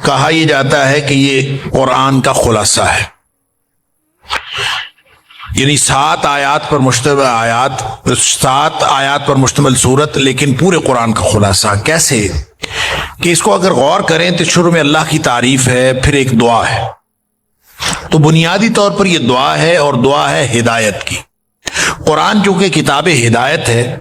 کہا یہ جاتا ہے کہ یہ قرآن کا خلاصہ ہے، یعنی 7 آیات پر مشتمل سورت، لیکن پورے قرآن کا خلاصہ۔ کیسے کہ اس کو اگر غور کریں تو شروع میں اللہ کی تعریف ہے، پھر ایک دعا ہے، تو بنیادی طور پر یہ دعا ہے، اور دعا ہے ہدایت کی۔ قرآن چونکہ کتاب ہدایت ہے،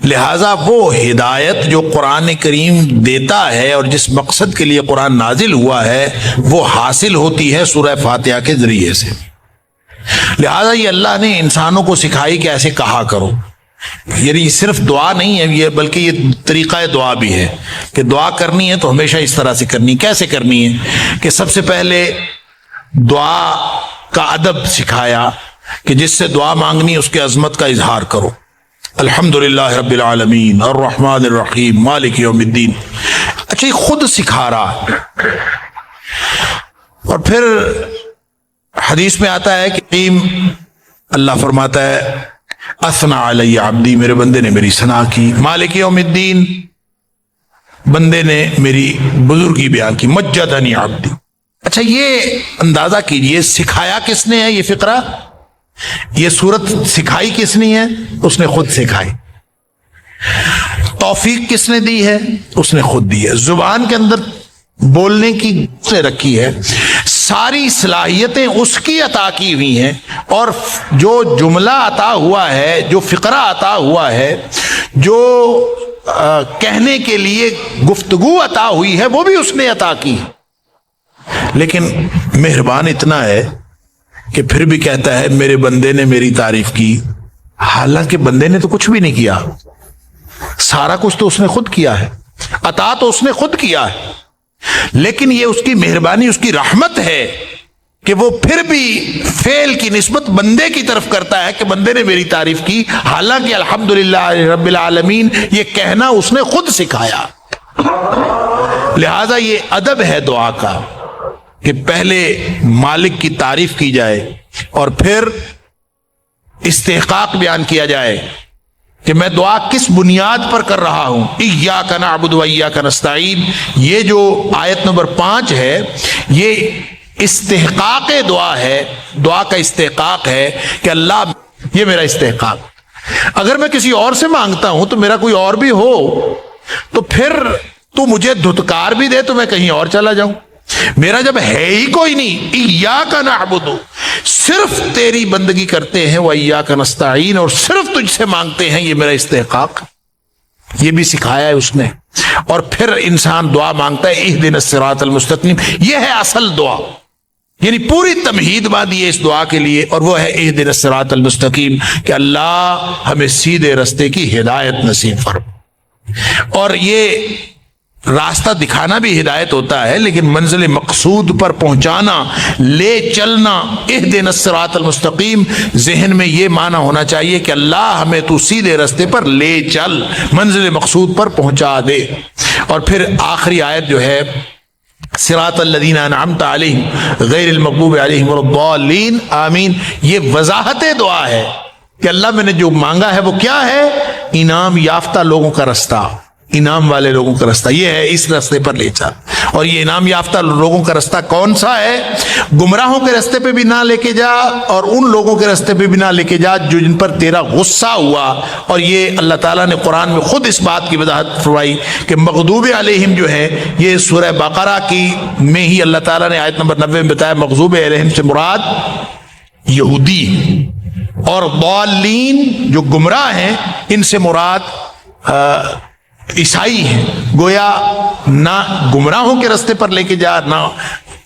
لہذا وہ ہدایت جو قرآن کریم دیتا ہے اور جس مقصد کے لیے قرآن نازل ہوا ہے وہ حاصل ہوتی ہے سورہ فاتحہ کے ذریعے سے۔ لہذا یہ اللہ نے انسانوں کو سکھائی کہ ایسے کہا کرو، یعنی صرف دعا نہیں ہے یہ، بلکہ یہ طریقہ دعا بھی ہے کہ دعا کرنی ہے تو ہمیشہ اس طرح سے کرنی۔ کیسے کرنی ہے کہ سب سے پہلے دعا کا ادب سکھایا کہ جس سے دعا مانگنی اس کے عظمت کا اظہار کرو۔ الحمدللہ رب العالمین الرحمن الرحیم مالک یوم الدین، اچھا یہ خود سکھا رہا۔ اور پھر حدیث میں آتا ہے کہ اللہ فرماتا ہے اثنا علی عبدی، میرے بندے نے میری ثنا کی، مالک یوم الدین، بندے نے میری بزرگی بیان کی، مجدنی عبدی۔ اچھا یہ اندازہ کیجئے سکھایا کس نے ہے یہ فقرہ، یہ صورت سکھائی کس نے ہے؟ اس نے خود سکھائی۔ توفیق کس نے دی ہے؟ اس نے خود دی ہے۔ زبان کے اندر بولنے کی سے رکھی ہے، ساری صلاحیتیں اس کی عطا کی ہوئی ہیں، اور جو جملہ عطا ہوا ہے، جو فقرہ عطا ہوا ہے، جو کہنے کے لیے گفتگو عطا ہوئی ہے، وہ بھی اس نے عطا کی۔ لیکن مہربان اتنا ہے کہ پھر بھی کہتا ہے میرے بندے نے میری تعریف کی، حالانکہ بندے نے تو کچھ بھی نہیں کیا، سارا کچھ تو اس نے خود کیا ہے، عطا تو اس نے خود کیا ہے، لیکن یہ اس کی مہربانی، اس کی رحمت ہے کہ وہ پھر بھی فعل کی نسبت بندے کی طرف کرتا ہے کہ بندے نے میری تعریف کی، حالانکہ الحمدللہ رب العالمین یہ کہنا اس نے خود سکھایا۔ لہذا یہ ادب ہے دعا کا کہ پہلے مالک کی تعریف کی جائے اور پھر استحقاق بیان کیا جائے کہ میں دعا کس بنیاد پر کر رہا ہوں۔ ایاک نعبد و ایاک نستعین، یہ جو آیت نمبر 5 ہے یہ استحقاق دعا ہے، دعا کا استحقاق ہے کہ اللہ یہ میرا استحقاق، اگر میں کسی اور سے مانگتا ہوں تو میرا کوئی اور بھی ہو تو پھر تو مجھے دھتکار بھی دے تو میں کہیں اور چلا جاؤں، میرا جب ہے ہی کوئی نہیں، ایاک نعبد، صرف تیری بندگی کرتے ہیں، و ایاک نستعین، اور صرف تجھ سے مانگتے ہیں، یہ میرا استحقاق، یہ بھی سکھایا ہے اس نے۔ اور پھر انسان دعا مانگتا ہے اہدنا الصراط المستقیم، یہ ہے اصل دعا، یعنی پوری تمہید باندھی ہے اس دعا کے لیے، اور وہ ہے اہدنا الصراط المستقیم کہ اللہ ہمیں سیدھے رستے کی ہدایت نصیب فرما۔ اور یہ راستہ دکھانا بھی ہدایت ہوتا ہے، لیکن منزل مقصود پر پہنچانا، لے چلنا، اہدنا الصراط المستقیم، ذہن میں یہ معنی ہونا چاہیے کہ اللہ ہمیں تو سیدھے رستے پر لے چل، منزل مقصود پر پہنچا دے۔ اور پھر آخری آیت جو ہے صراط الذین انعمت علیہم غیر المغضوب علیہم ولا الضالین آمین، یہ وضاحت دعا ہے کہ اللہ میں نے جو مانگا ہے وہ کیا ہے؟ انعام یافتہ لوگوں کا رستہ، انعام والے لوگوں کا رستہ، یہ ہے اس رستے پر لے چل۔ اور یہ انعام یافتہ لوگوں کا رستہ کون سا ہے؟ گمراہوں کے رستے پہ بھی نہ لے کے جا، اور ان لوگوں کے رستے پہ بھی نہ لے کے جا جو جن پر تیرا غصہ ہوا۔ اور یہ اللہ تعالیٰ نے قرآن میں خود اس بات کی وضاحت فرمائی کہ مغضوب علیہم جو ہے یہ سورہ بقرہ کی میں ہی اللہ تعالیٰ نے آیت نمبر 90 میں بتایا مغضوب علیہم سے مراد یہودی، اور ضالین جو گمراہ ہیں ان سے مراد عیسائی ہیں۔ گویا نہ گمراہوں کے رستے پر لے کے جا، نہ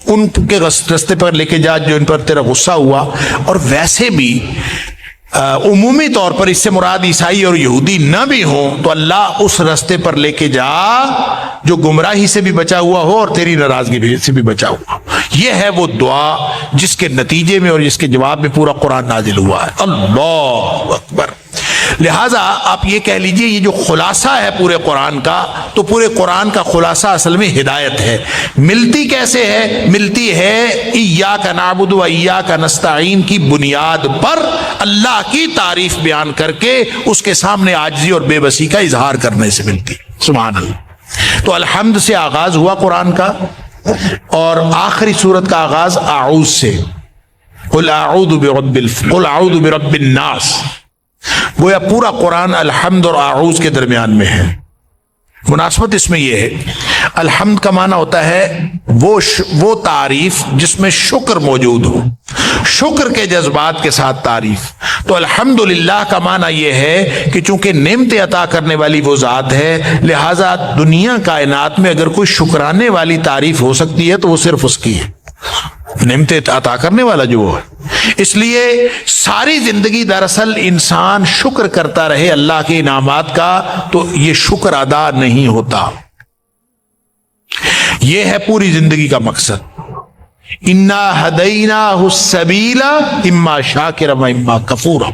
ان کے رستے پر لے کے جا جو ان پر تیرا غصہ ہوا۔ اور ویسے بھی عمومی طور پر اس سے مراد عیسائی اور یہودی نہ بھی ہوں تو اللہ اس رستے پر لے کے جا جو گمراہی سے بھی بچا ہوا ہو اور تیری ناراضگی سے بھی بچا ہوا ہو۔ یہ ہے وہ دعا جس کے نتیجے میں اور جس کے جواب میں پورا قرآن نازل ہوا ہے۔ اللہ اکبر۔ لہٰذا آپ یہ کہہ لیجئے یہ جو خلاصہ ہے پورے قرآن کا، تو پورے قرآن کا خلاصہ اصل میں ہدایت ہے۔ ملتی کیسے ہے؟ ملتی ہے ایاک نعبد و ایاک نستعین کی بنیاد پر، اللہ کی تعریف بیان کر کے اس کے سامنے عاجزی اور بے بسی کا اظہار کرنے سے ملتی۔ سبحان اللہ۔ تو الحمد سے آغاز ہوا قرآن کا، اور آخری سورت کا آغاز اعوذ سے، قل اعوذ برب الناس. گویا پورا قرآن الحمد اور اعوذ کے درمیان میں ہے. مناسبت اس میں یہ ہے، الحمد کا معنی ہوتا ہے وہ تعریف جس میں شکر موجود ہو، شکر کے جذبات کے ساتھ تعریف. تو الحمدللہ کا معنی یہ ہے کہ چونکہ نعمتیں عطا کرنے والی وہ ذات ہے، لہذا دنیا کائنات میں اگر کوئی شکرانے والی تعریف ہو سکتی ہے تو وہ صرف اس کی ہے، نعمتیں عطا کرنے والا جو وہ ہے. اس لیے ساری زندگی دراصل انسان شکر کرتا رہے اللہ کے انعامات کا تو یہ شکر ادا نہیں ہوتا. یہ ہے پوری زندگی کا مقصد. انا ہدیناہ السبیل اما شاکرا و اما کفورا.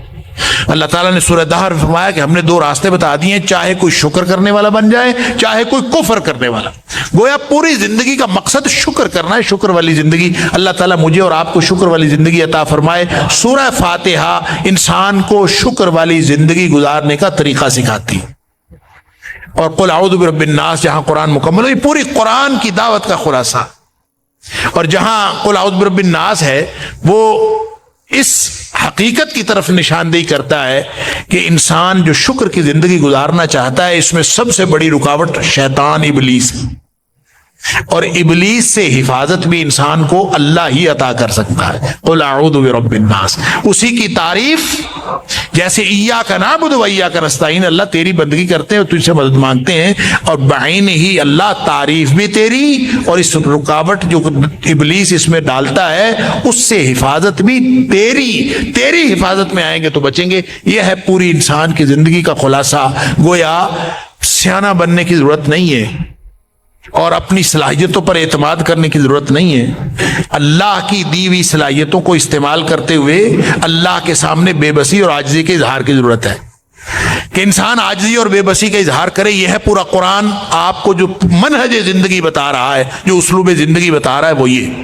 اللہ تعالیٰ نے سورہ دہر میں فرمایا کہ ہم نے دو راستے بتا دیے، چاہے کوئی شکر کرنے والا بن جائے چاہے کوئی کفر کرنے والا. گویا پوری زندگی کا مقصد شکر کرنا ہے، شکر والی زندگی. اللہ تعالیٰ مجھے اور آپ کو شکر والی زندگی عطا فرمائے. سورہ فاتحہ انسان کو شکر والی زندگی گزارنے کا طریقہ سکھاتی، اور قل اعوذ برب الناس جہاں قرآن مکمل ہے، پوری قرآن کی دعوت کا خلاصہ. اور جہاں قل اعوذ برب الناس ہے وہ اس حقیقت کی طرف نشاندہی کرتا ہے کہ انسان جو شکر کی زندگی گزارنا چاہتا ہے اس میں سب سے بڑی رکاوٹ شیطان ابلیس ہے، اور ابلیس سے حفاظت بھی انسان کو اللہ ہی عطا کر سکتا ہے. قل اعوذ برب الناس، اسی کی تعریف جیسے ایاک نعبد و ایاک نستعین، اللہ تیری بندگی کرتے ہیں اور تجھ سے مدد مانگتے ہیں، اور بعین ہی اللہ تعریف بھی تیری، اور اس رکاوٹ جو ابلیس اس میں ڈالتا ہے اس سے حفاظت بھی تیری حفاظت میں آئیں گے تو بچیں گے. یہ ہے پوری انسان کی زندگی کا خلاصہ. گویا سیانہ بننے کی ضرورت نہیں ہے اور اپنی صلاحیتوں پر اعتماد کرنے کی ضرورت نہیں ہے. اللہ کی دی ہوئی صلاحیتوں کو استعمال کرتے ہوئے اللہ کے سامنے بے بسی اور عاجزی کے اظہار کی ضرورت ہے کہ انسان عاجزی اور بے بسی کا اظہار کرے. یہ ہے پورا قرآن آپ کو جو منہج زندگی بتا رہا ہے، جو اسلوب زندگی بتا رہا ہے، وہ یہ